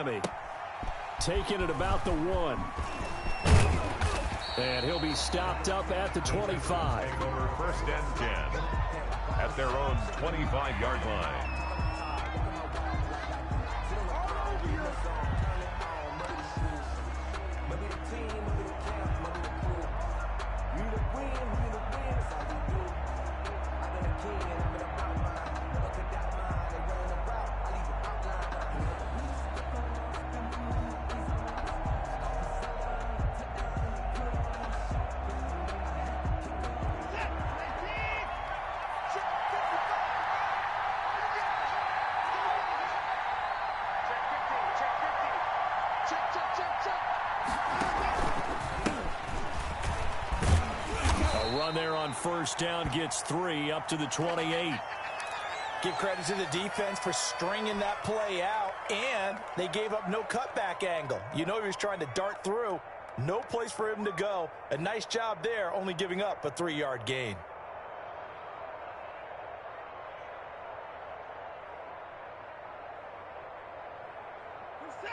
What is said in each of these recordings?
Miami. Taking it about the 1. And he'll be stopped up at the 25. Take over 1st and 10 at their own 25-yard line. There on 1st down gets 3 up to the 28. Give credit to the defense for stringing that play out, and they gave up no cutback angle. You know he was trying to dart through. No place for him to go. A nice job there, only giving up a 3-yard gain.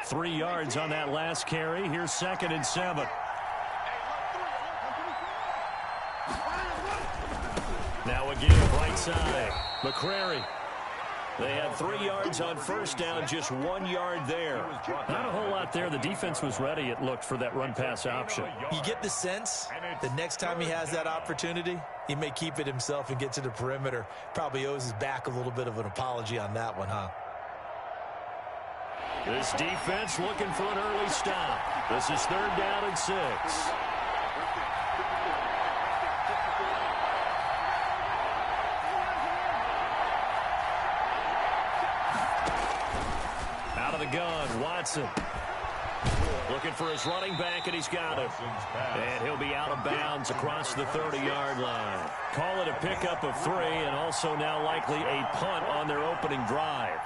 Three yards on that last carry. Here's 2nd and 7. Now again, right side. McCrary. They had 3 yards on 1st down, just 1 yard there. Not a whole lot there. The defense was ready, it looked, for that run-pass option. You get the sense the next time he has that opportunity, he may keep it himself and get to the perimeter. Probably owes his back a little bit of an apology on that one, huh? This defense looking for an early stop. This is 3rd down and 6. Out of the gun, Watson. Looking for his running back, and he's got him. And he'll be out of bounds across the 30-yard line. Call it a pickup of 3, and also now likely a punt on their opening drive.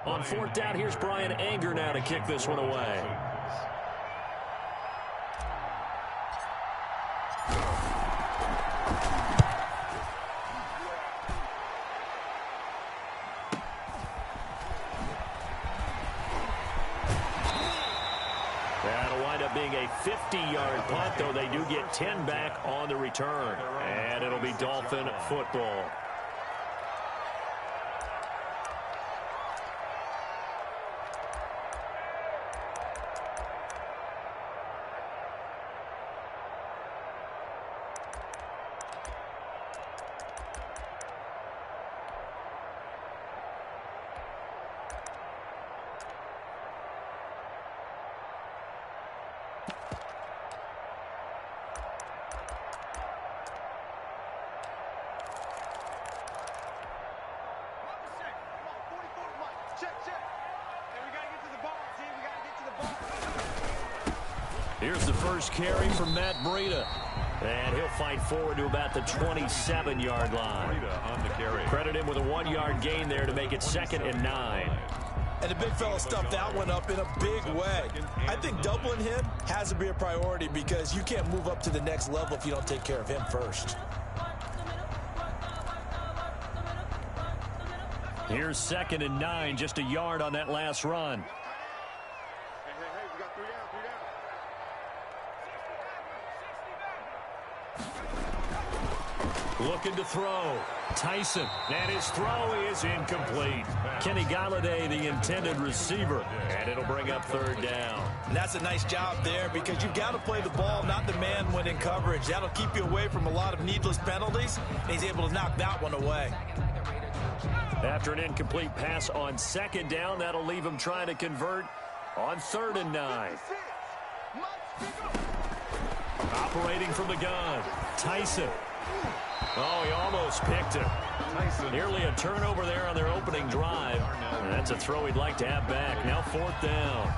On 4th down, here's Brian Anger now to kick this one away. That'll wind up being a 50-yard punt, though they do get 10 back on the return. And it'll be Dolphin football. Here's the first carry from Matt Breida. And he'll fight forward to about the 27-yard line. On the carry. Credit him with a 1-yard gain there to make it 2nd and 9. And the big fella stuffed that one up in a big way. I think doubling him has to be a priority because you can't move up to the next level if you don't take care of him first. Here's 2nd and 9, just a yard on that last run. Looking to throw. Tyson. And his throw is incomplete. Kenny Galladay, the intended receiver. And it'll bring up 3rd down. And that's a nice job there because you've got to play the ball, not the man when in coverage. That'll keep you away from a lot of needless penalties. And he's able to knock that one away. After an incomplete pass on 2nd down, that'll leave him trying to convert on 3rd and 9. Operating from the gun. Tyson. Oh, he almost picked him. Tyson. Nearly a turnover there on their opening drive. And that's a throw he'd like to have back. Now 4th down.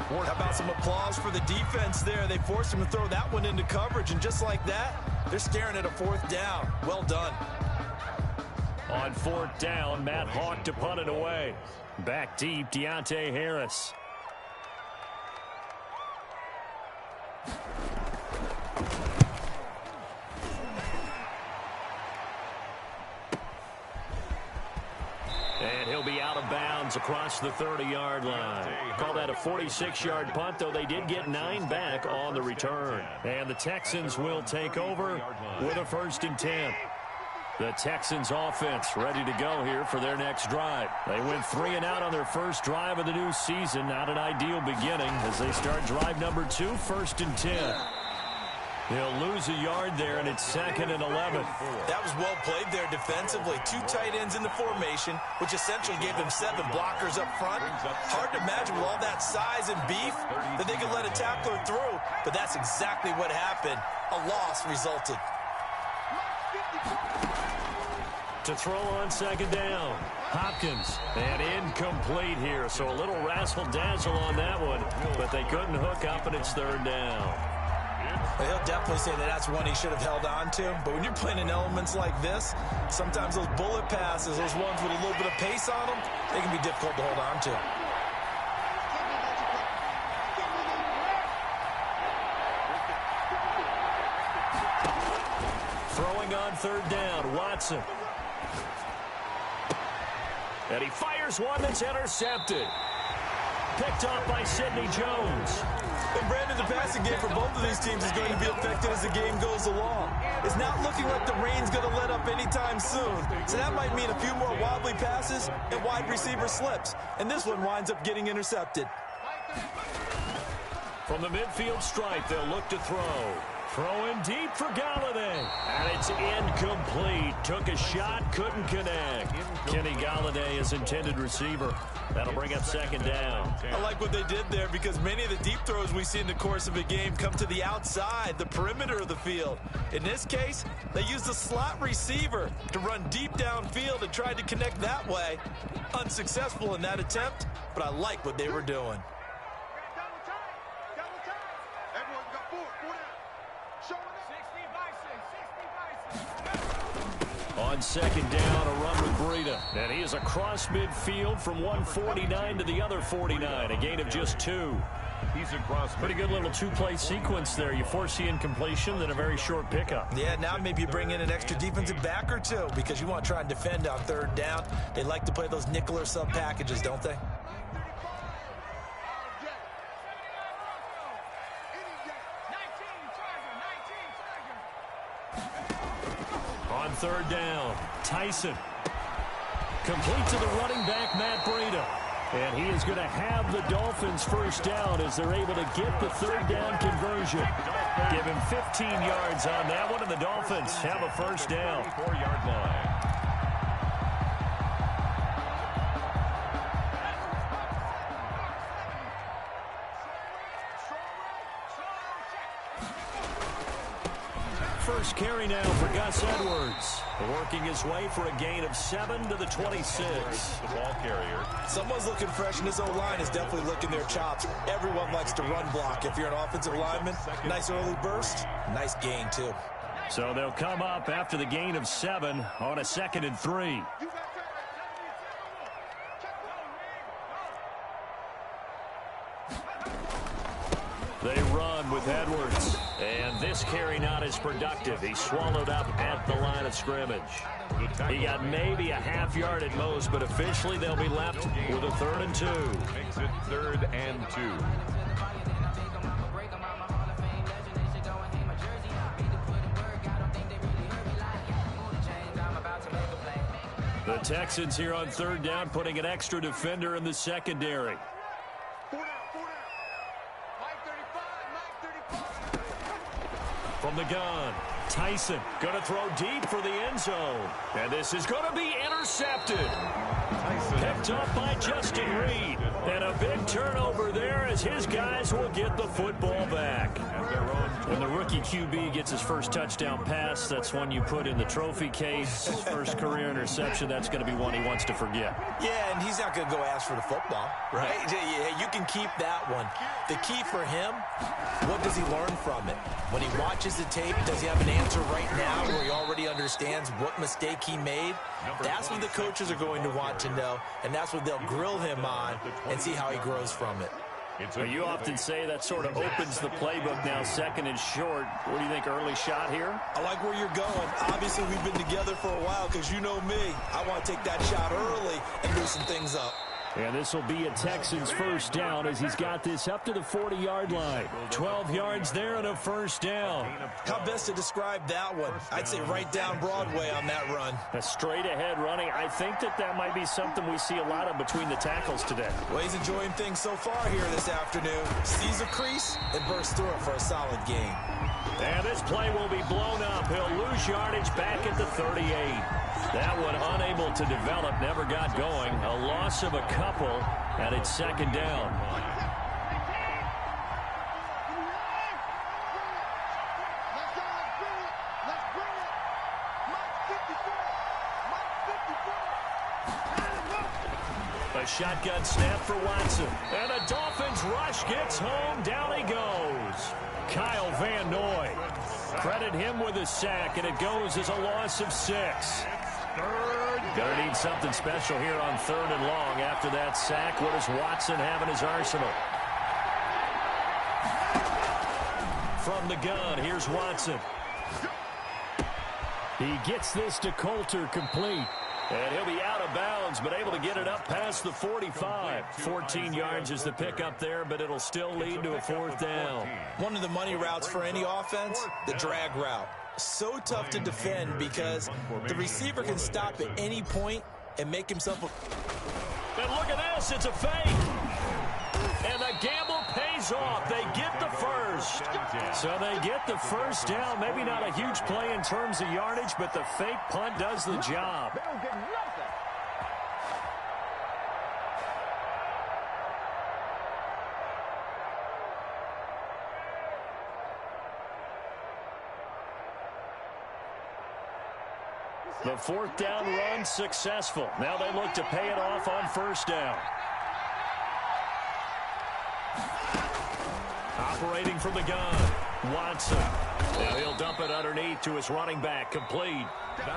How about some applause for the defense there? They forced him to throw that one into coverage, and just like that, they're staring at a 4th down. Well done. On 4th down, Matt Hawk to punt it away. Back deep, Deontay Harris. And he'll be out of bounds across the 30-yard line. Call that a 46-yard punt, though they did get 9 back on the return. And the Texans will take over with a 1st and 10. The Texans offense ready to go here for their next drive. They went 3 and out on their first drive of the new season. Not an ideal beginning as they start drive number 2, 1st and 10. They'll lose a yard there, and it's 2nd and 11. That was well played there defensively. 2 tight ends in the formation, which essentially gave them 7 blockers up front. Hard to imagine with all that size and beef that they could let a tackler through, but that's exactly what happened. A loss resulted. To throw on 2nd down. Hopkins, and incomplete here, so a little razzle-dazzle on that one, but they couldn't hook up, and it's 3rd down. Well, he'll definitely say that that's one he should have held on to. But when you're playing in elements like this, sometimes those bullet passes, those ones with a little bit of pace on them, they can be difficult to hold on to. Throwing on 3rd down, Watson. And he fires one that's intercepted. Picked off by Sidney Jones. And Brandon, the passing game for both of these teams is going to be affected as the game goes along. It's not looking like the rain's going to let up anytime soon. So that might mean a few more wobbly passes and wide receiver slips. And this one winds up getting intercepted. From the midfield stripe, they'll look to throw. Throwing deep for Galladay. And it's incomplete. Took a shot, couldn't connect. Kenny Galladay is intended receiver. That'll bring up 2nd down. I like what they did there because many of the deep throws we see in the course of a game come to the outside, the perimeter of the field. In this case, they used a slot receiver to run deep downfield and tried to connect that way. Unsuccessful in that attempt, but I like what they were doing. On 2nd down, a run with Breida. And he is across midfield from 149 to the other 49. A gain of just 2. He's across. Pretty good little 2-play sequence there. You force the incompletion, then a very short pickup. Yeah, now maybe you bring in an extra defensive back or 2 because you want to try and defend on 3rd down. They like to play those nickel or sub packages, don't they? On 3rd down, Tyson. Complete to the running back, Matt Breida. And he is going to have the Dolphins 1st down as they're able to get the 3rd down conversion. Give him 15 yards on that one, and the Dolphins have a 1st down. 4-yard line. First carry now for Gus Edwards. Working his way for a gain of 7 to the 26. The ball carrier. Someone's looking fresh, and his O-line is definitely licking their chops. Everyone likes to run block. If you're an offensive lineman, nice early burst, nice gain, too. So they'll come up after the gain of 7 on a 2nd and 3. They run with Edwards. And this carry not as productive. He swallowed up at the line of scrimmage. He got maybe a half yard at most, but officially they'll be left with a 3rd and 2. Makes it 3rd and 2. The Texans here on 3rd down, putting an extra defender in the secondary. From the gun, Tyson going to throw deep for the end zone. And this is going to be intercepted. Picked up by Justin Reed. And a big turnover there as his guys will get the football back. When the rookie QB gets his first touchdown pass, that's one you put in the trophy case. First career interception, that's going to be one he wants to forget. Yeah, and he's not going to go ask for the football, right? Yeah, you can keep that one. The key for him, what does he learn from it? When he watches the tape, does he have an answer right now where he already understands what mistake he made? That's what the coaches are going to want to know, and that's what they'll grill him on and see how he grows from it. Well, you often say that sort of opens the playbook now, second and short. What do you think, early shot here? I like where you're going. Obviously, we've been together for a while because you know me. I want to take that shot early and loosen things up. And this will be a Texans first down as he's got this up to the 40-yard line. 12 yards there and a first down. How best to describe that one? I'd say right down Broadway on that run. A straight-ahead running. I think that might be something we see a lot of between the tackles today. Well, he's enjoying things so far here this afternoon. Sees a crease and bursts through it for a solid gain. And this play will be blown up. He'll lose yardage back at the 38. That one unable to develop, never got going. A loss of a couple, and it's second down. A shotgun snap for Watson. And a Dolphins rush gets home. Down he goes. Kyle Van Noy. Credit him with a sack, and it goes as a loss of 6. Gonna need something special here on 3rd and long. After that sack, what does Watson have in his arsenal? From the gun, here's Watson. He gets this to Coulter complete. And he'll be out of bounds, but able to get it up past the 45. 14 yards is the pickup there, but it'll still lead to a 4th down. One of the money routes for any offense, the drag route. So tough to defend because the receiver can stop at any point and make himself a... And look at this, it's a fake. And the gamble pays off. They get the first. So they get the first down. Maybe not a huge play in terms of yardage, but the fake punt does the job. The 4th down run successful. Now they look to pay it off on 1st down. Operating from the gun, Watson. Now he'll dump it underneath to his running back, complete.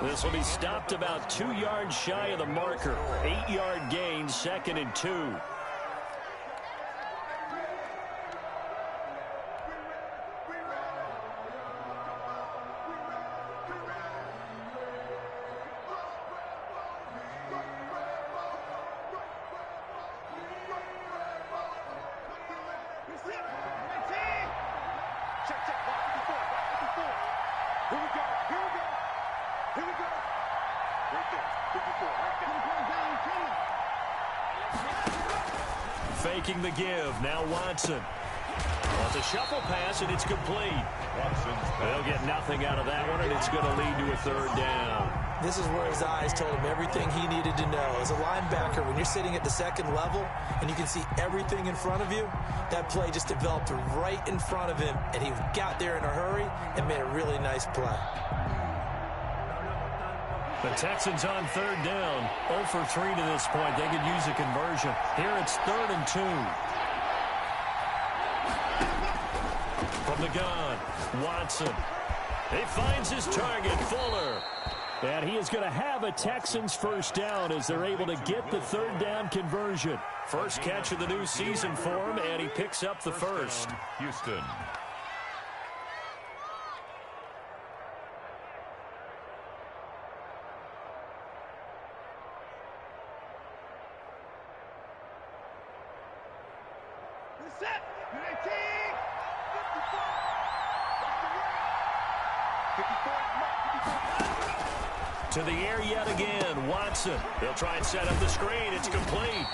This will be stopped about 2 yards shy of the marker. 8-yard gain, 2nd and 2. Faking the give. Now Watson. Wants a shuffle pass, and it's complete. They'll get nothing out of that one, and it's going to lead to a 3rd down. This is where his eyes told him everything he needed to know. As a linebacker, when you're sitting at the 2nd level and you can see everything in front of you, that play just developed right in front of him, and he got there in a hurry and made a really nice play. The Texans on 3rd down. 0 for 3 to this point. They could use a conversion. Here it's 3rd and 2. From the gun, Watson. He finds his target, Fuller. And he is going to have a Texans first down as they're able to get the 3rd down conversion. First catch of the new season for him, and he picks up the first. Houston. To the air yet again, Watson. They'll try and set up the screen. It's complete.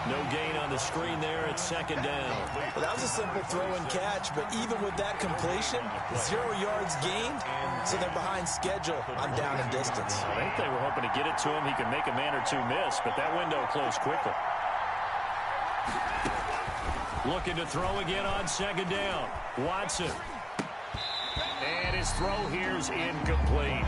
No gain on the screen there. It's 2nd down. Well, that was a simple throw and catch, but even with that completion, 0 yards gained, so they're behind schedule on down and distance. I think they were hoping to get it to him. He could make a man or two miss, but that window closed quickly. Looking to throw again on 2nd down. Watson. And his throw here is incomplete.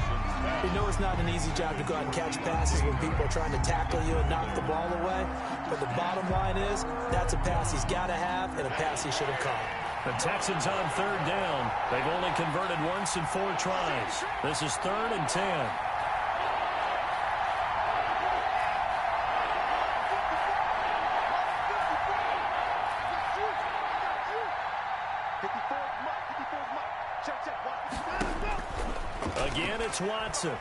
You know it's not an easy job to go out and catch passes when people are trying to tackle you and knock the ball away. But the bottom line is that's a pass he's got to have and a pass he should have caught. The Texans on 3rd down. They've only converted once in 4 tries. This is 3rd and 10. Again, it's Watson.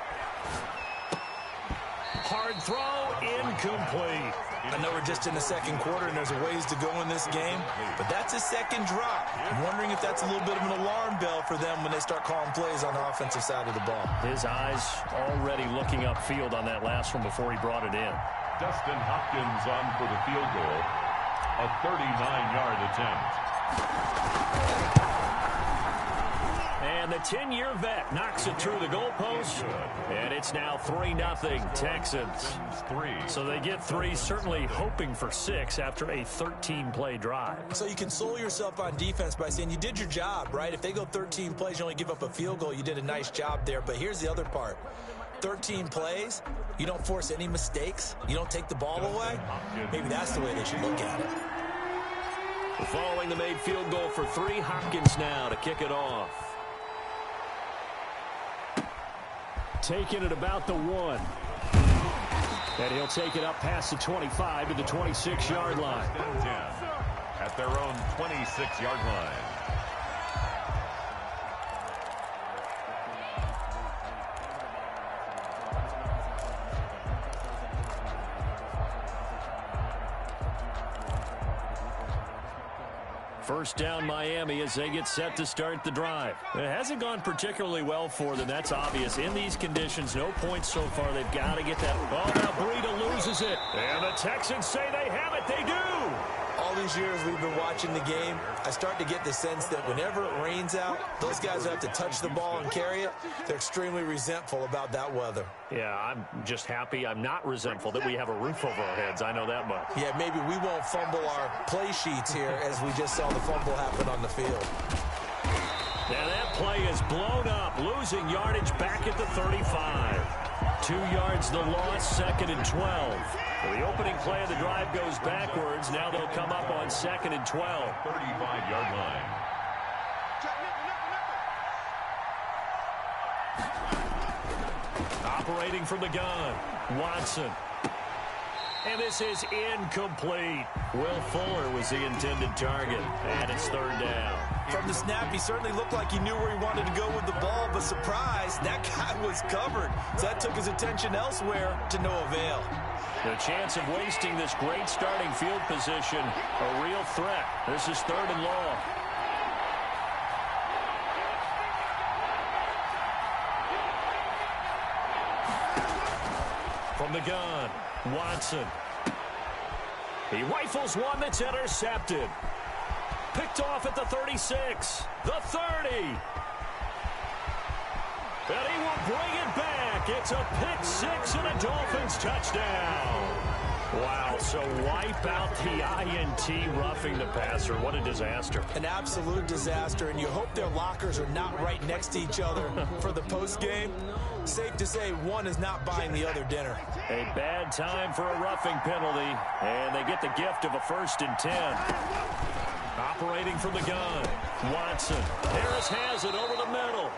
Hard throw, incomplete. I know we're just in the second quarter and there's a ways to go in this game, but that's a second drop. I'm wondering if that's a little bit of an alarm bell for them when they start calling plays on the offensive side of the ball. His eyes already looking upfield on that last one before he brought it in. Dustin Hopkins on for the field goal. A 39-yard attempt. And the 10-year vet knocks it through the goalpost. And it's now 3-0 Texans. So they get 3, certainly hoping for 6 after a 13-play drive. So you console yourself on defense by saying you did your job, right? If they go 13 plays, you only give up a field goal, you did a nice job there. But here's the other part. 13 plays, you don't force any mistakes, you don't take the ball away. Maybe that's the way they should look at it. Following the made field goal for 3, Hopkins now to kick it off. Taking it about the 1. And he'll take it up past the 25 to the 26-yard line. At their own 26-yard line. First down Miami as they get set to start the drive. It hasn't gone particularly well for them. That's obvious. In these conditions, no points so far. They've got to get that. Oh, now Breida loses it. And the Texans say they have it. They do. All these years we've been watching the game, I start to get the sense that whenever it rains out, those guys who have to touch the ball and carry it, they're extremely resentful about that weather. Yeah, I'm just happy I'm not resentful that we have a roof over our heads. I know that much. Yeah, maybe we won't fumble our play sheets here as we just saw the fumble happen on the field. Now that play is blown up, losing yardage back at the 35. 2 yards the loss, 2nd and 12. Well, the opening play of the drive goes backwards. Now they'll come up on 2nd and 12. 35-yard line. Operating from the gun, Watson. And this is incomplete. Will Fuller was the intended target. And it's 3rd down. From the snap, he certainly looked like he knew where he wanted to go with the ball, but surprise, that guy was covered. So that took his attention elsewhere to no avail. The chance of wasting this great starting field position, a real threat. This is 3rd and long. From the gun, Watson. He rifles one that's intercepted. Picked off at the 36, the 30. And he will bring it back. It's a pick 6 and a Dolphins touchdown. Wow, so wipe out the INT roughing the passer. What a disaster. An absolute disaster, and you hope their lockers are not right next to each other for the postgame. Safe to say one is not buying the other dinner. A bad time for a roughing penalty, and they get the gift of a 1st and 10. Operating from the gun, Watson. Harris has it over the middle.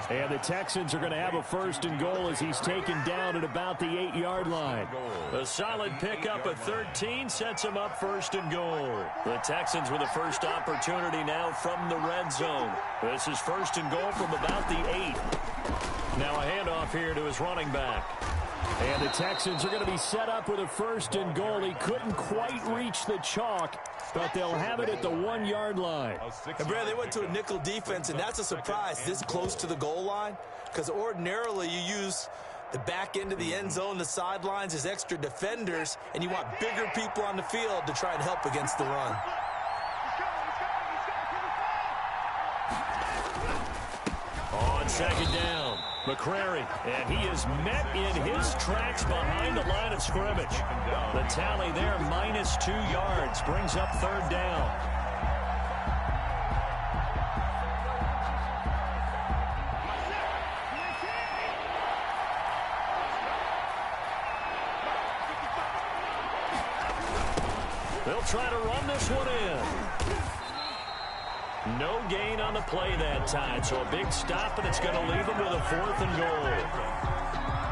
And the Texans are going to have a 1st and goal as he's taken down at about the 8-yard line. A solid pickup of 13 sets him up 1st and goal. The Texans with the first opportunity now from the red zone. This is 1st and goal from about the 8. Now a handoff here to his running back. And the Texans are going to be set up with a 1st and goal. He couldn't quite reach the chalk, but they'll have it at the 1-yard line. And Brad, they went to a nickel defense, and that's a surprise this close to the goal line, because ordinarily you use the back end of the end zone, the sidelines as extra defenders, and you want bigger people on the field to try and help against the run. On 2nd down, McCrary, and he is met in his tracks behind the line of scrimmage. The tally there, -2 yards, brings up 3rd down. They'll try to run this one in. No gain on the play that time, so a big stop, and it's going to leave them with a 4th and goal.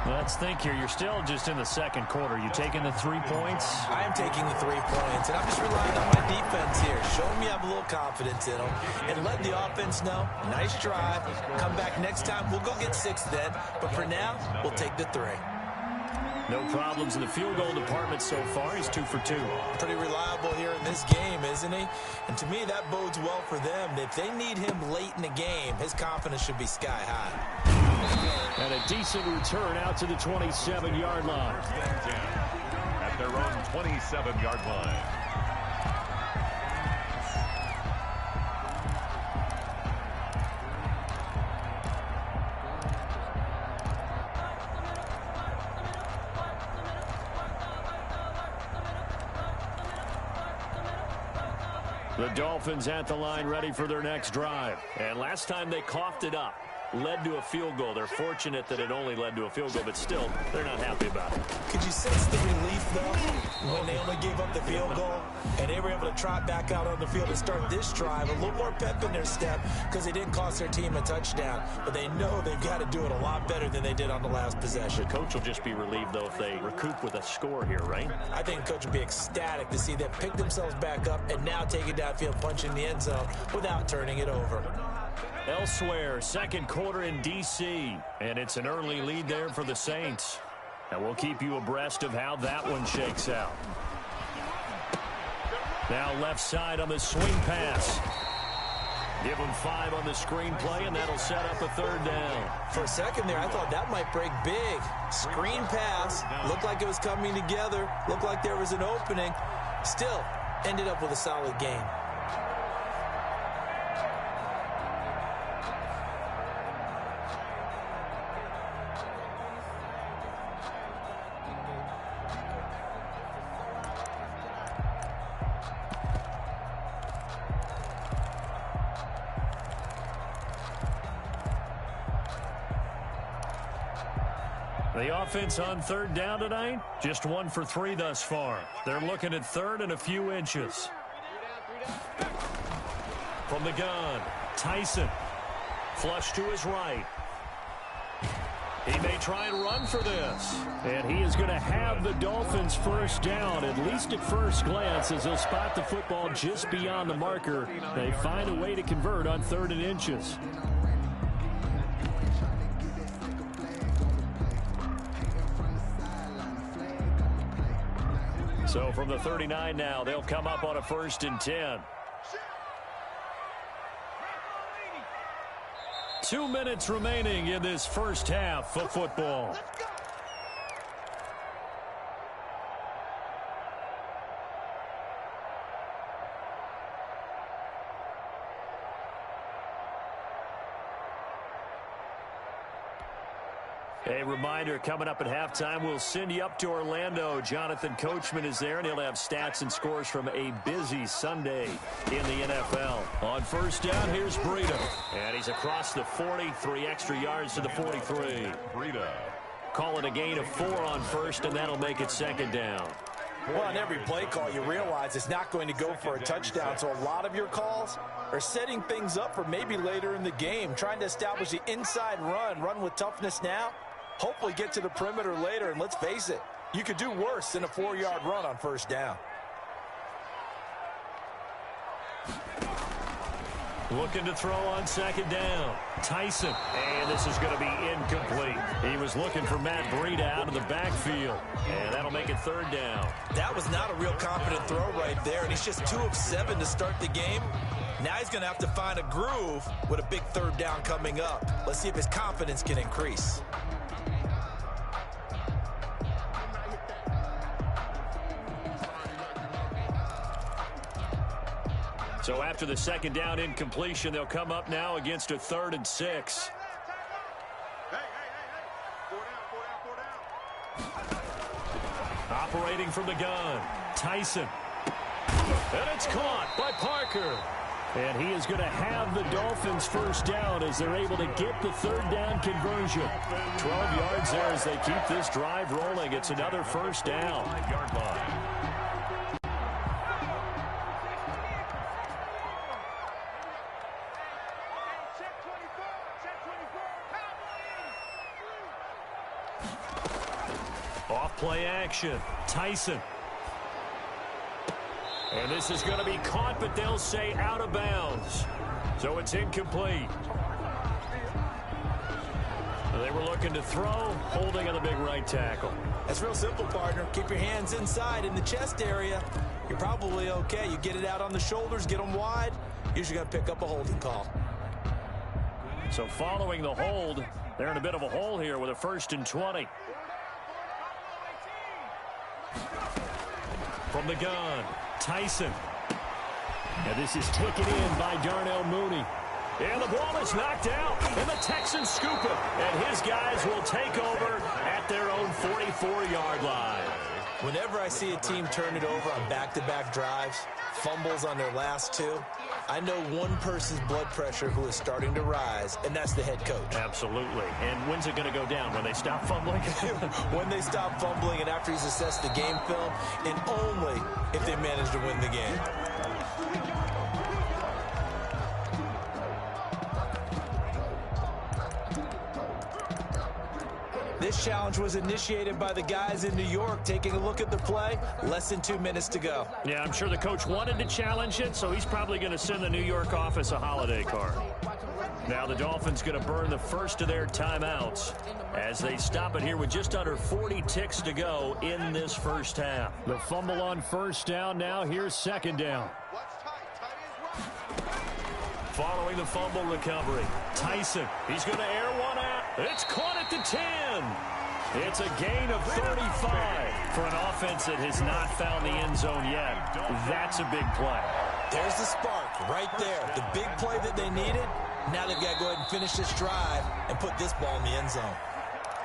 Let's think here. You're still just in the second quarter. You taking the 3 points? I am taking the 3 points, and I'm just relying on my defense here. Showing me I have a little confidence in them, and letting the offense know, nice drive. Come back next time. We'll go get 6 then, but for now, we'll take the 3. No problems in the field goal department so far. He's 2 for 2. Pretty reliable here in this game, isn't he? And to me, that bodes well for them. If they need him late in the game, his confidence should be sky high. And a decent return out to the 27-yard line. At their own 27-yard line. The Dolphins at the line ready for their next drive. And last time they coughed it up, led to a field goal. They're fortunate that it only led to a field goal, but still, they're not happy about it. Could you sense the relief, though, when they only gave up the field goal and they were able to trot back out on the field and start this drive? A little more pep in their step because they didn't cost their team a touchdown, but they know they've got to do it a lot better than they did on the last possession. The coach will just be relieved, though, if they recoup with a score here, right? I think the coach will be ecstatic to see them pick themselves back up and now take it downfield, punch in the end zone without turning it over. Elsewhere, second quarter in D.C., and it's an early lead there for the Saints. And we'll keep you abreast of how that one shakes out. Now left side on the swing pass. Give him 5 on the screen play, and that'll set up a 3rd down. For a second there, I thought that might break big. Screen pass. Looked like it was coming together. Looked like there was an opening. Still, ended up with a solid game. The offense on 3rd down tonight, just 1 for 3 thus far. They're looking at 3rd and a few inches. From the gun, Tyson. Flush to his right. He may try and run for this. And he is going to have the Dolphins' 1st down, at least at first glance, as they'll spot the football just beyond the marker. They find a way to convert on 3rd and inches. So from the 39 now, they'll come up on a 1st and 10. 2 minutes remaining in this first half of football. A reminder, coming up at halftime, we'll send you up to Orlando. Jonathan Coachman is there, and he'll have stats and scores from a busy Sunday in the NFL. On 1st down, here's Breida. And he's across the 40, 3 extra yards to the 43. Breida. Call it a gain of 4 on 1st, and that'll make it 2nd down. Well, on every play call, you realize it's not going to go for a touchdown, so a lot of your calls are setting things up for maybe later in the game, trying to establish the inside run with toughness now. Hopefully get to the perimeter later, and let's face it, you could do worse than a 4-yard run on 1st down. Looking to throw on 2nd down. Tyson. And this is going to be incomplete. He was looking for Matt Breida out of the backfield. And that'll make it 3rd down. That was not a real confident throw right there, and he's just 2 of 7 to start the game. Now he's going to have to find a groove with a big 3rd down coming up. Let's see if his confidence can increase. So after the 2nd down incompletion, they'll come up now against a 3rd and 6. Operating from the gun, Tyson. And it's caught by Parker. And he is going to have the Dolphins' 1st down as they're able to get the 3rd down conversion. 12 yards there as they keep this drive rolling. It's another 1st down. 5-yard line. Play action. Tyson. And this is going to be caught, but they'll say out of bounds. So it's incomplete. They were looking to throw, holding on the big right tackle. That's real simple, partner. Keep your hands inside in the chest area. You're probably okay. You get it out on the shoulders, get them wide. Usually going to pick up a holding call. So following the hold, they're in a bit of a hole here with a 1st and 20. From the gun, Tyson. And this is taken in by Darnell Mooney. And the ball is knocked out, and the Texans scoop it. And his guys will take over at their own 44-yard line. Whenever I see a team turn it over on back-to-back drives, fumbles on their last two, I know one person's blood pressure who is starting to rise, and that's the head coach. Absolutely. And when's it going to go down? When they stop fumbling? When they stop fumbling and after he's assessed the game film, and only if they manage to win the game. This challenge was initiated by the guys in New York. Taking a look at the play, less than 2 minutes to go. Yeah, I'm sure the coach wanted to challenge it, so he's probably going to send the New York office a holiday card. Now the Dolphins going to burn the first of their timeouts as they stop it here with just under 40 ticks to go in this first half. The fumble on first down. Now here's second down. Following the fumble recovery, Tyson. He's going to air one out. It's caught at the 10. It's a gain of 35 for an offense that has not found the end zone yet. That's a big play. There's the spark right there. The big play that they needed. Now they've got to go ahead and finish this drive and put this ball in the end zone.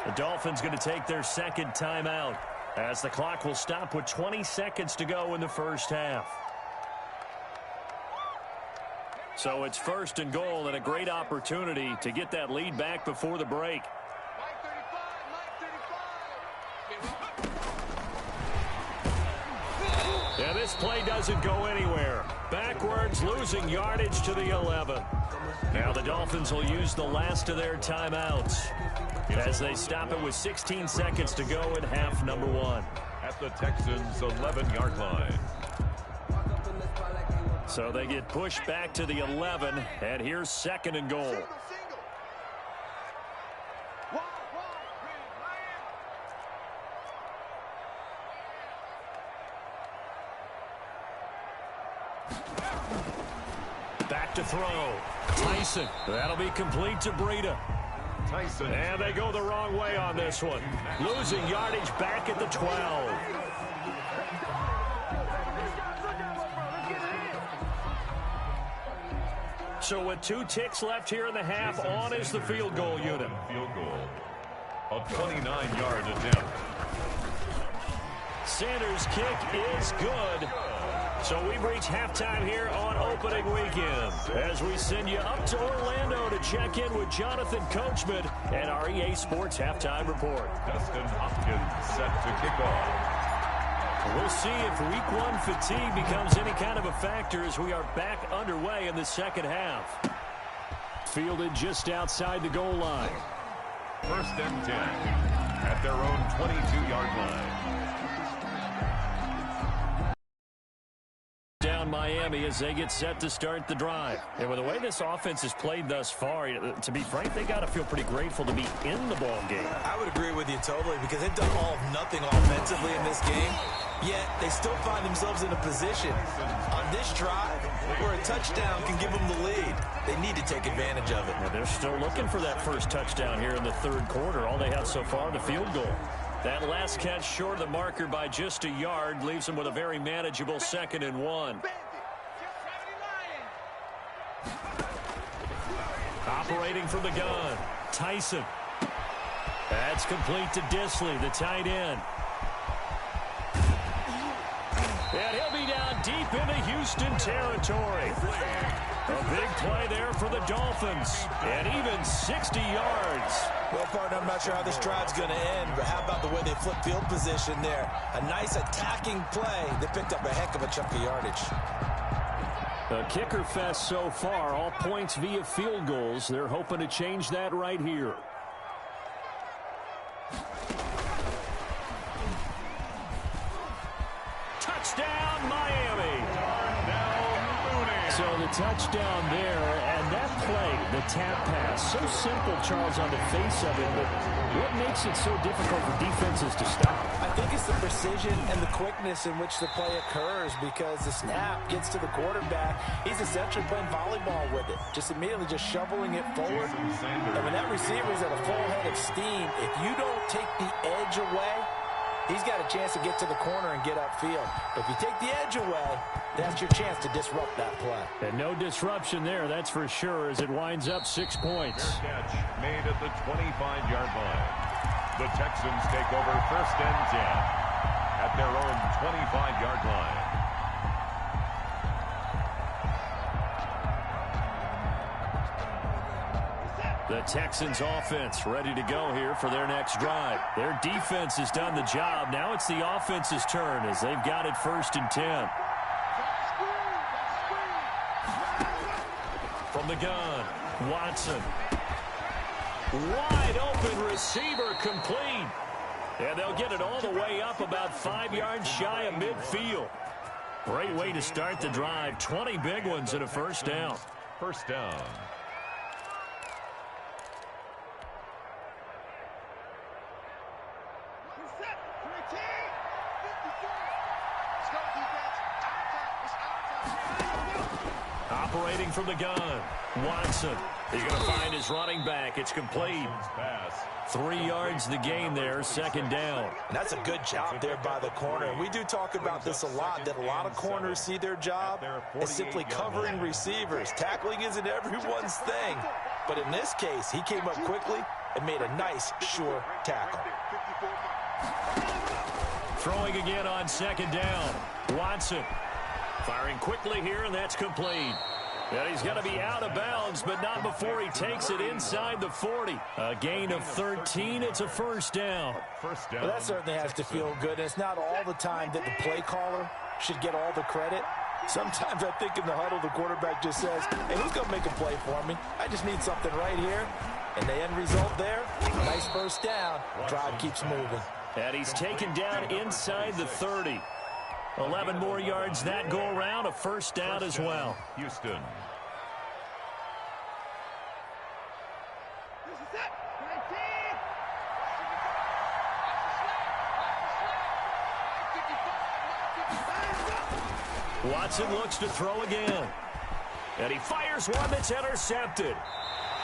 The Dolphins going to take their second timeout as the clock will stop with 20 seconds to go in the first half. So it's 1st and goal and a great opportunity to get that lead back before the break. Yeah, this play doesn't go anywhere. Backwards, losing yardage to the 11. Now the Dolphins will use the last of their timeouts as they stop it with 16 seconds to go in half number 1. At the Texans' 11-yard line. So they get pushed back to the 11, and here's 2nd and goal. Back to throw. Tyson. That'll be complete to Breida. Tyson. And they go the wrong way on this one. Losing yardage back at the 12. So with 2 ticks left here in the half, on is the field goal unit. Field goal. A 29-yard attempt. Sanders' kick is good. So we've reached halftime here on opening weekend as we send you up to Orlando to check in with Jonathan Coachman and our EA Sports Halftime Report. Dustin Hopkins set to kick off. We'll see if week 1 fatigue becomes any kind of a factor as we are back underway in the second half. Fielded just outside the goal line. 1st and 10 at their own 22-yard line. Down Miami as they get set to start the drive. And with the way this offense has played thus far, to be frank, they got to feel pretty grateful to be in the ball game. I would agree with you totally because they've done all of nothing offensively in this game. Yet they still find themselves in a position on this drive where a touchdown can give them the lead. They need to take advantage of it. Well, they're still looking for that first touchdown here in the 3rd quarter. All they have so far, the field goal. That last catch short of the marker by just a yard leaves them with a very manageable 2nd and 1. Operating from the gun, Tyson. That's complete to Disley, the tight end. And he'll be down deep into Houston territory. A big play there for the Dolphins. And even 60 yards. Well, partner, I'm not sure how this drive's going to end, but how about the way they flip field position there? A nice attacking play. They picked up a heck of a chunk of yardage. A kicker fest so far, all points via field goals. They're hoping to change that right here. touchdown there, and that play, the tap pass, so simple, Charles, on the face of it, but what makes it so difficult for defenses to stop? I think it's the precision and the quickness in which the play occurs, because the snap gets to the quarterback. He's essentially playing volleyball with it, just immediately just shoveling it forward. And when that receiver's at a full head of steam, if you don't take the edge away, he's got a chance to get to the corner and get upfield. But if you take the edge away, that's your chance to disrupt that play. And no disruption there, that's for sure, as it winds up 6 points. Fair catch made at the 25-yard line. The Texans take over 1st and 10 at their own 25-yard line. The Texans offense ready to go here for their next drive. Their defense has done the job. Now it's the offense's turn as they've got it 1st and 10. From the gun, Watson. Wide open receiver complete. And they'll get it all the way up about 5 yards shy of midfield. Great way to start the drive. 20 big ones and a 1st down. 1st down. Operating from the gun, Watson. He's going to find his running back. It's complete. 3 yards the gain there, 2nd down. And that's a good job there by the corner. We do talk about this a lot, that a lot of corners see their job as simply covering receivers. Tackling isn't everyone's thing. But in this case, he came up quickly and made a nice, sure tackle. Throwing again on 2nd down. Watson firing quickly here, and that's complete. And he's going to be out of bounds, but not before he takes it inside the 40. A gain of 13. It's a 1st down. Well, that certainly has to feel good. And it's not all the time that the play caller should get all the credit. Sometimes I think in the huddle, the quarterback just says, hey, who's going to make a play for me? I just need something right here. And the end result there, nice 1st down. Drive keeps moving. And he's taken down inside the 30. 11 more yards that go around, a 1st down as well. Houston. Watson looks to throw again. And he fires one that's intercepted.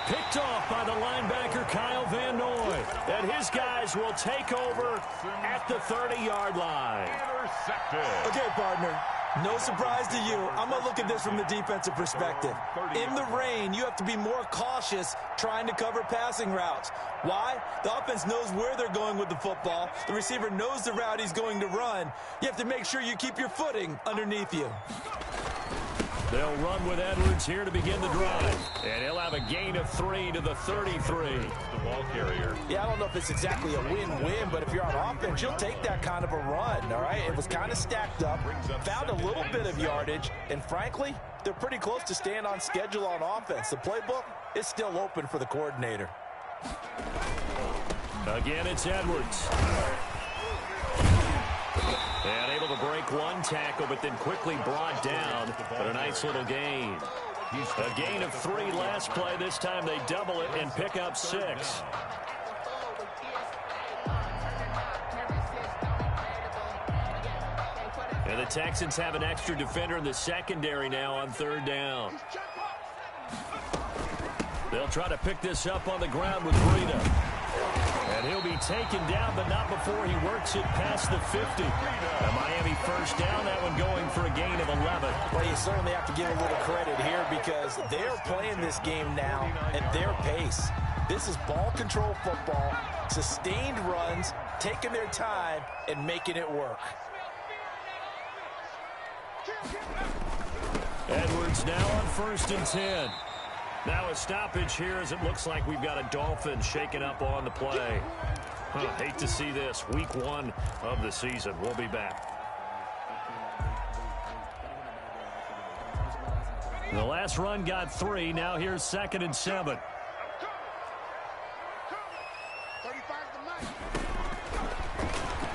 Picked off by the linebacker, Kyle Van Noy. And his guys will take over at the 30-yard line. Intercepted. Okay, partner. No surprise to you. I'm going to look at this from the defensive perspective. In the rain, you have to be more cautious trying to cover passing routes. Why? The offense knows where they're going with the football. The receiver knows the route he's going to run. You have to make sure you keep your footing underneath you. They'll run with Edwards here to begin the drive. And he'll have a gain of 3 to the 33. The ball carrier. Yeah, I don't know if it's exactly a win-win, but if you're on offense, you'll take that kind of a run, all right? It was kind of stacked up, found a little bit of yardage, and frankly, they're pretty close to staying on schedule on offense. The playbook is still open for the coordinator. Again, it's Edwards. And able to break one tackle, but then quickly brought down. But a nice little gain. A gain of 3 last play. This time they double it and pick up 6. And the Texans have an extra defender in the secondary now on 3rd down. They'll try to pick this up on the ground with Breida. And he'll be taken down, but not before he works it past the 50. The Miami 1st down, that one going for a gain of 11. Well, you certainly have to give a little credit here because they're playing this game now at their pace. This is ball control football, sustained runs, taking their time, and making it work. Edwards now on 1st and 10. Now a stoppage here as it looks like we've got a Dolphins shaking up on the play. Hate to see this. Week 1 of the season. We'll be back. The last run got 3. Now here's 2nd and 7.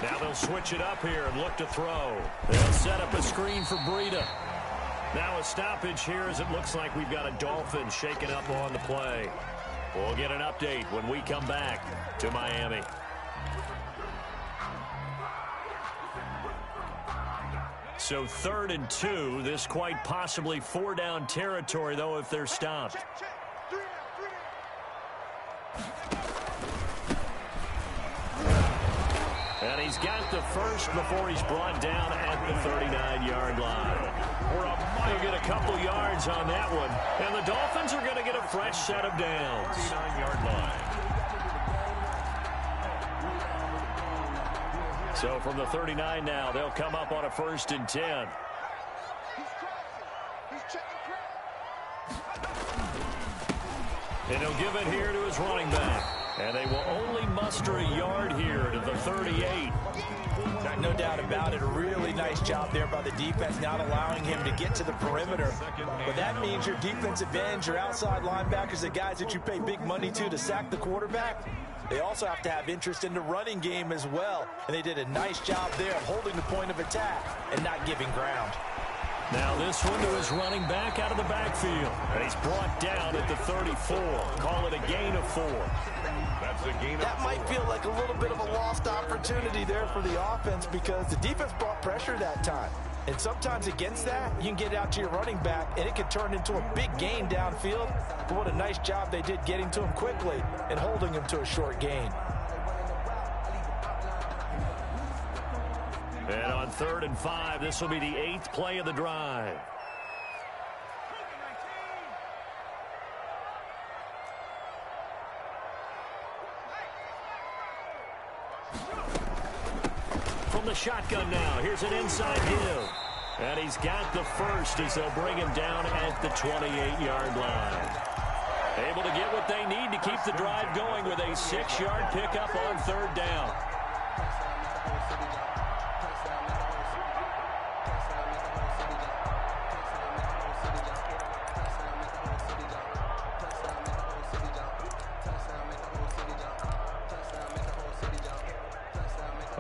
Now they'll switch it up here and look to throw. They'll set up a screen for Breida. Now a stoppage here as it looks like we've got a Dolphins shaking up on the play. We'll get an update when we come back to Miami. So 3rd and 2. This quite possibly 4-down territory, though, if they're stopped. And he's got the first before he's brought down at the 39-yard line. They'll get a couple yards on that one. And the Dolphins are going to get a fresh set of downs. 39-yard line. So from the 39 now, they'll come up on a 1st and 10. And he'll give it here to his running back. And they will only muster a yard here to the 38. No doubt about it. A really nice job there by the defense, not allowing him to get to the perimeter. But that means your defensive ends, your outside linebackers, the guys that you pay big money to sack the quarterback, they also have to have interest in the running game as well. And they did a nice job there of holding the point of attack and not giving ground. Now this one to his running back out of the backfield. And he's brought down at the 34. Call it a gain of 4. That's a gain of 4. That might feel like a little bit of a lost opportunity there for the offense because the defense brought pressure that time. And sometimes against that, you can get out to your running back, and it can turn into a big gain downfield. But what a nice job they did getting to him quickly and holding him to a short gain. And on 3rd and 5, this will be the 8th play of the drive. From the shotgun now, here's an inside give. And he's got the first as they'll bring him down at the 28-yard line. Able to get what they need to keep the drive going with a 6-yard pickup on 3rd down.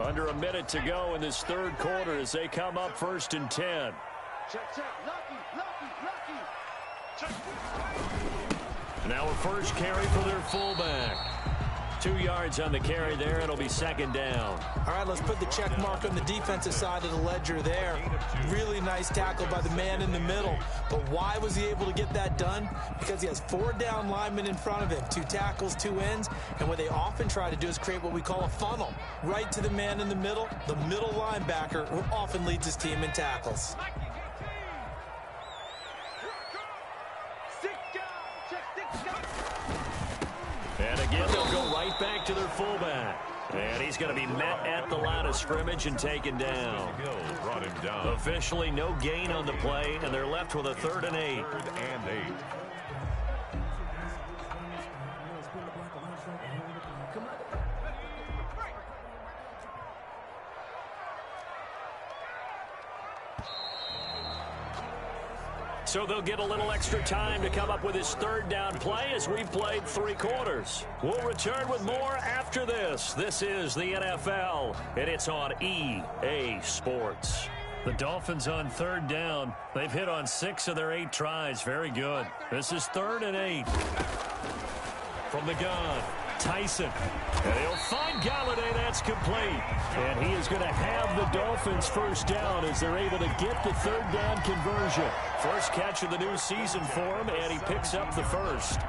Under a minute to go in this 3rd quarter as they come up 1st and 10. Now a first carry for their fullback. 2 yards on the carry there. It'll be 2nd down. All right, let's put the check mark on the defensive side of the ledger there. Really nice tackle by the man in the middle. But why was he able to get that done? Because he has 4 down linemen in front of him, 2 tackles, 2 ends. And what they often try to do is create what we call a funnel. Right to the man in the middle linebacker, who often leads his team in tackles. And again, they'll go right back to their fullback. And he's going to be met at the line of scrimmage and taken down. Hill brought him down. Officially no gain on the play, and they're left with a 3rd and 8. 3rd and 8. So they'll get a little extra time to come up with his 3rd down play as we've played 3 quarters. We'll return with more after this. This is the NFL, and it's on EA Sports. The Dolphins on 3rd down. They've hit on 6 of their 8 tries. Very good. This is 3rd and 8. From the gun, Tyson. And he'll find Galladay. That's complete. And he is going to have the Dolphins 1st down as they're able to get the 3rd down conversion. First catch of the new season for him, and he picks up the first.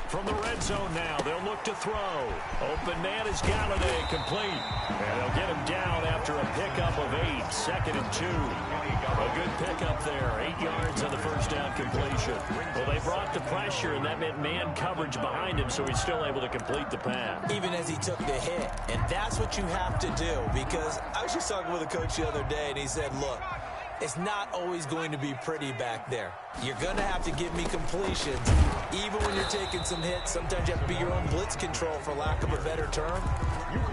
From the red zone now, they'll look to throw. Open man is Galladay, complete. And they'll get him down after a pickup of 8, 2nd and 2. A good pickup there, 8 yards on the 1st down completion. Well, they brought the pressure, and that meant man coverage behind him, so he's still able to complete the pass. Even as he took the hit. And that's what you have to do, because I was just talking with a coach the other day, and he said, look, it's not always going to be pretty back there. You're going to have to give me completions. Even when you're taking some hits, sometimes you have to be your own blitz control, for lack of a better term.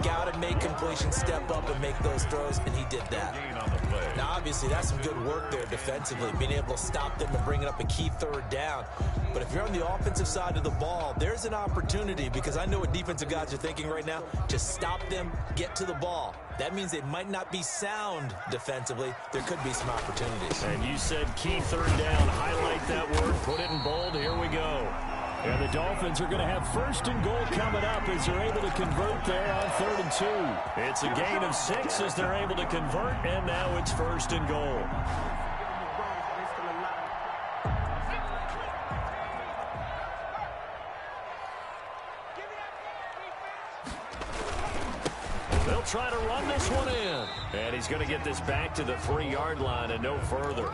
Got to make completions, step up and make those throws, and he did that. Now, obviously, that's some good work there defensively, being able to stop them and bringing up a key third down. But if you're on the offensive side of the ball, there's an opportunity, because I know what defensive guys are thinking right now. Just stop them, get to the ball. That means they might not be sound defensively. There could be some opportunities. And you said key third down. Highlight that word. Put it in bold. Here we go. And the Dolphins are going to have first and goal coming up as they're able to convert there on 3rd and 2. It's a gain of 6 as they're able to convert, and now it's first and goal. They'll try to run this one in. And he's going to get this back to the 3-yard line and no further.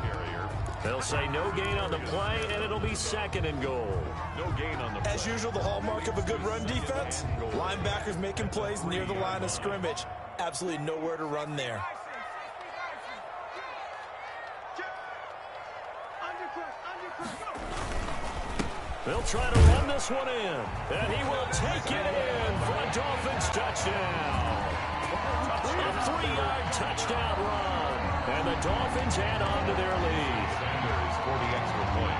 They'll say no gain on the play, and it'll be 2nd and goal. No gain on the play. As usual, the hallmark of a good run defense, linebackers making plays near the line of scrimmage. Absolutely nowhere to run there. They'll try to run this one in, and he will take it in for a Dolphins touchdown. A 3-yard touchdown run, and the Dolphins add on to their lead. Sanders for the extra point.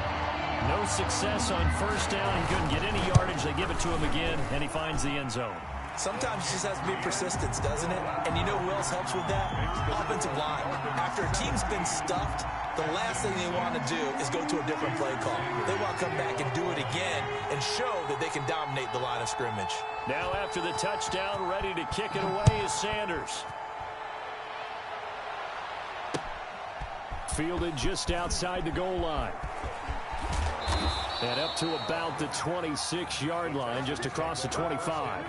No success on first down. He couldn't get any yardage. They give it to him again, and he finds the end zone. Sometimes it just has to be persistence, doesn't it? And you know who else helps with that? Offensive line. After a team's been stuffed, the last thing they want to do is go to a different play call. They want to come back and do it again and show that they can dominate the line of scrimmage. Now after the touchdown, ready to kick it away is Sanders. Fielded just outside the goal line. And up to about the 26-yard line, just across the 25.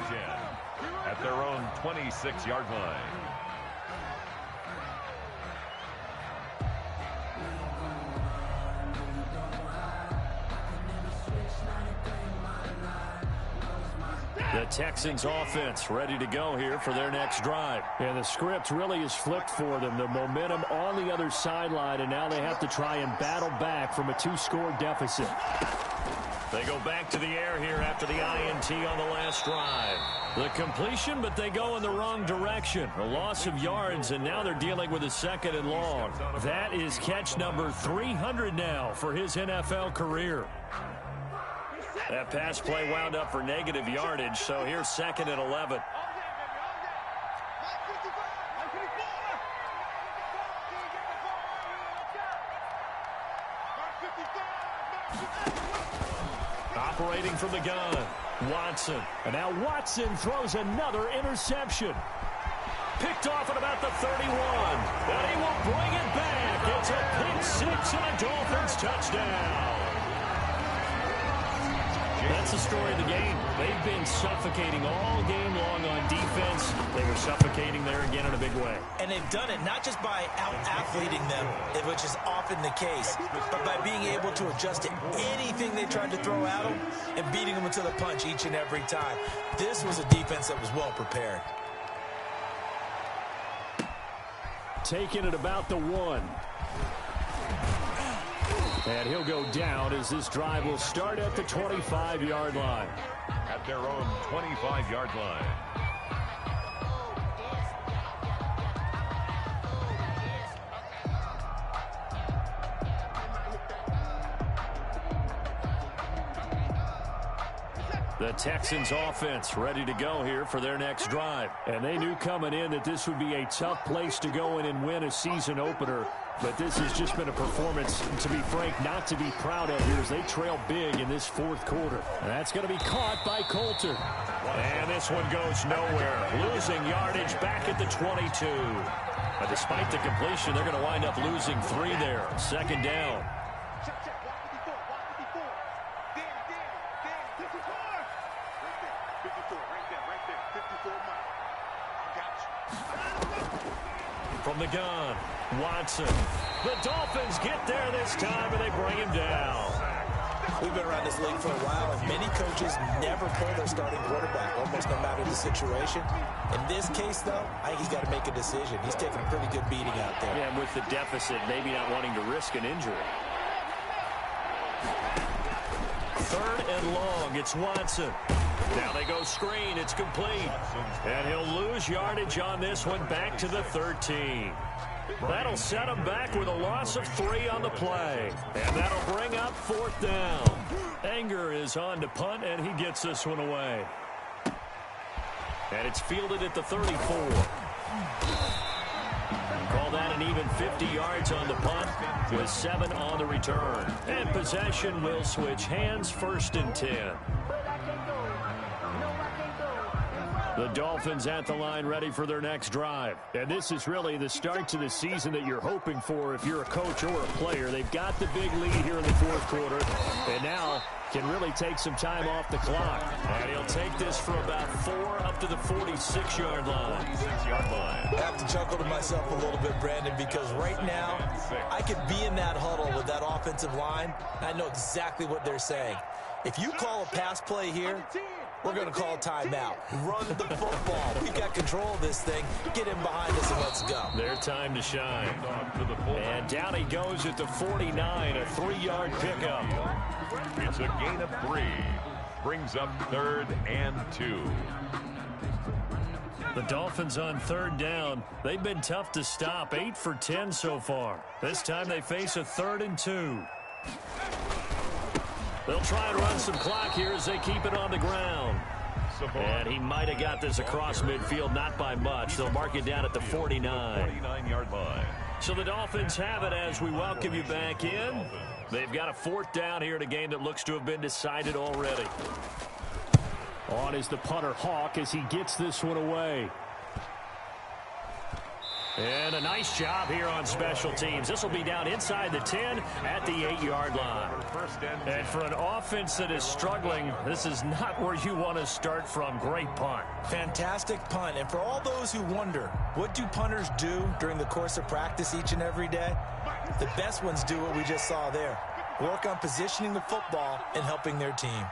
At their own 26-yard line. The Texans offense ready to go here for their next drive. And the script really is flipped for them. The momentum on the other sideline, and now they have to try and battle back from a 2-score deficit. They go back to the air here after the INT on the last drive. The completion, but they go in the wrong direction. A loss of yards, and now they're dealing with a 2nd and long. That is catch number 300 now for his NFL career. That pass play wound up for negative yardage, so here's 2nd and 11. Operating from the gun, Watson. And now Watson throws another interception. Picked off at about the 31. And he will bring it back. It's a pick 6 and a Dolphins touchdown. That's the story of the game. They've been suffocating all game long on defense. They were suffocating there again in a big way. And they've done it not just by out-athleting them, which is often the case, but by being able to adjust to anything they tried to throw at them and beating them to the punch each and every time. This was a defense that was well prepared. Taking it about the 1. And he'll go down as this drive will start at the 25-yard line. At their own 25-yard line. The Texans offense ready to go here for their next drive. And they knew coming in that this would be a tough place to go in and win a season opener. But this has just been a performance, to be frank, not to be proud of here as they trail big in this 4th quarter. And that's going to be caught by Coulter. And this one goes nowhere. Losing yardage back at the 22. But despite the completion, they're going to wind up losing 3 there. 2nd down. From the gun, Watson. The Dolphins get there this time, and they bring him down. We've been around this league for a while, and many coaches never pull their starting quarterback, almost no matter the situation. In this case, though, I think he's got to make a decision. He's taking a pretty good beating out there. Yeah, and with the deficit, maybe not wanting to risk an injury. 3rd and long, it's Watson. Now they go screen. It's complete. And he'll lose yardage on this one back to the 13. That'll set him back with a loss of 3 on the play. And that'll bring up 4th down. Anger is on to punt, and he gets this one away. And it's fielded at the 34. Call that an even 50 yards on the punt with 7 on the return. And possession will switch hands, 1st and 10. The Dolphins at the line ready for their next drive. And this is really the start to the season that you're hoping for if you're a coach or a player. They've got the big lead here in the 4th quarter. And now can really take some time off the clock. And he'll take this for about 4 up to the 46-yard line. I have to chuckle to myself a little bit, Brandon, because right now I could be in that huddle with that offensive line. I know exactly what they're saying. If you call a pass play here, we're going to call timeout. Run the football. We've got control of this thing. Get him behind us and let's go. Their time to shine. And down he goes at the 49, a 3-yard pickup. It's a gain of 3. Brings up 3rd and 2. The Dolphins on 3rd down. They've been tough to stop. 8 for 10 so far. This time they face a 3rd and 2. They'll try and run some clock here as they keep it on the ground. And he might have got this across midfield, not by much. They'll mark it down at the 49. 49-yard line. So the Dolphins have it as we welcome you back in. They've got a 4th down here in a game that looks to have been decided already. On is the punter Hawk as he gets this one away. And a nice job here on special teams. This will be down inside the 10 at the 8-yard line. And for an offense that is struggling, this is not where you want to start from. Great punt. Fantastic punt. And for all those who wonder, what do punters do during the course of practice each and every day? The best ones do what we just saw there. Work on positioning the football and helping their team.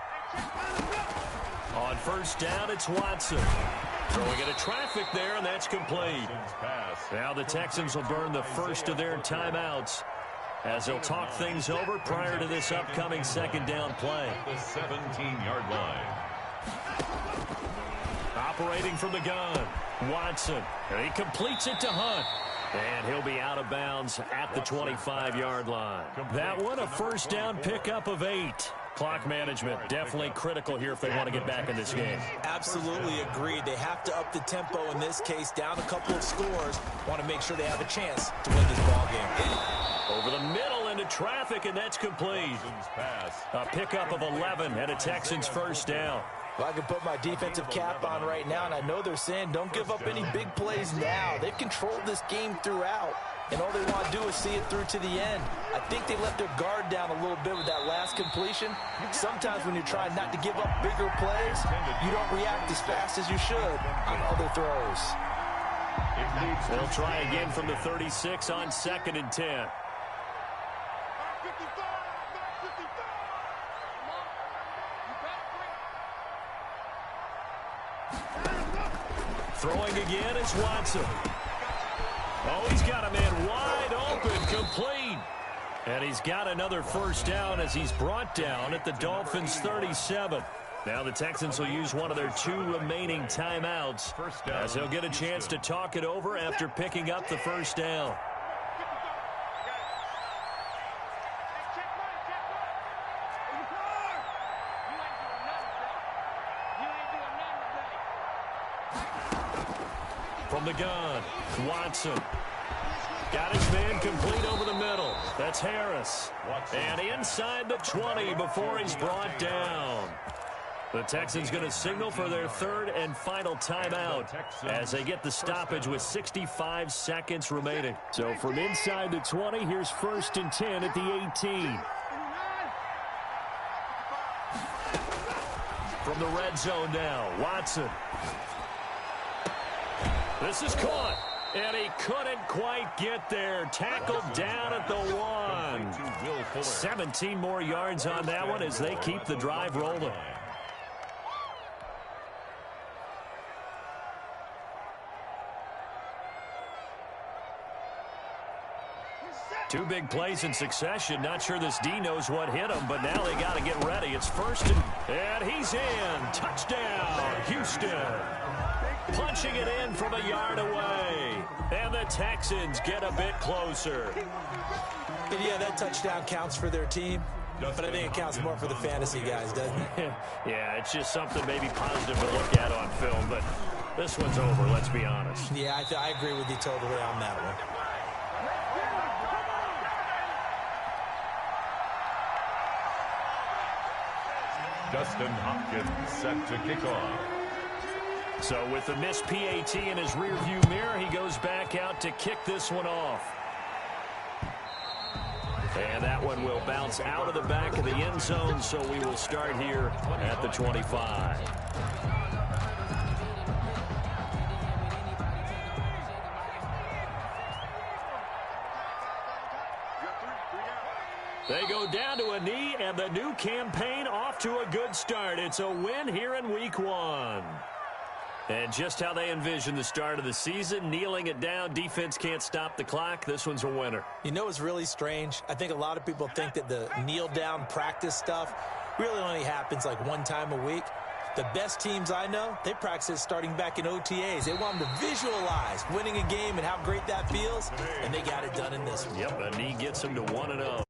On 1st down, it's Watson. Throwing into traffic there, and that's complete. Now the Texans will burn the first of their timeouts as they'll talk things over prior to this upcoming 2nd down play. The 17-yard line. Operating from the gun, Watson. And he completes it to Hunt. And he'll be out of bounds at the 25-yard line. That one, a 1st down pickup of 8. Clock management definitely critical here if they want to get back in this game. Absolutely agreed. They have to up the tempo in this case, down a couple of scores. Want to make sure they have a chance to win this ball game. Over the middle into traffic, and that's complete. A pickup of 11 and a Texans 1st down. Well, I can put my defensive cap on right now, and I know they're saying don't give up any big plays now. They've controlled this game throughout, and all they want to do is see it through to the end. I think they let their guard down a little bit with that last completion. Sometimes when you're trying not to give up bigger plays, you don't react as fast as you should on other throws. They'll try again from the 36 on 2nd and 10. Throwing again is Watson. Oh, he's got a man wide open, complete. And he's got another 1st down as he's brought down at the Dolphins 37. Now the Texans will use one of their 2 remaining timeouts as they'll get a chance to talk it over after picking up the 1st down. From the gun, Watson. Got his man complete over the middle. That's Harris. And inside the 20 before he's brought down. The Texans going to signal for their 3rd and final timeout as they get the stoppage with 65 seconds remaining. So from inside the 20, here's 1st and 10 at the 18. From the red zone now, Watson. This is caught, and he couldn't quite get there. Tackled down at the 1. 17 more yards on that one as they keep the drive rolling. Two big plays in succession. Not sure this D knows what hit him, but now they got to get ready. It's first and he's in. Touchdown, Houston. Punching it in from a yard away. And the Texans get a bit closer. And yeah, that touchdown counts for their team, but I think it counts more for the fantasy guys, doesn't it? Yeah, it's just something maybe positive to look at on film, but this one's over, let's be honest. Yeah, I agree with you totally on that one. Dustin Hopkins set to kick off. So with the missed PAT in his rearview mirror, he goes back out to kick this one off. And that one will bounce out of the back of the end zone, so we will start here at the 25. They go down to a knee, and the new campaign off to a good start. It's a win here in week 1. And just how they envision the start of the season, kneeling it down, defense can't stop the clock. This one's a winner. You know what's really strange? I think a lot of people think that the kneel-down practice stuff really only happens like one time a week. The best teams I know, they practice it starting back in OTAs. They want them to visualize winning a game and how great that feels, and they got it done in this one. Yep, a knee gets them to 1-0.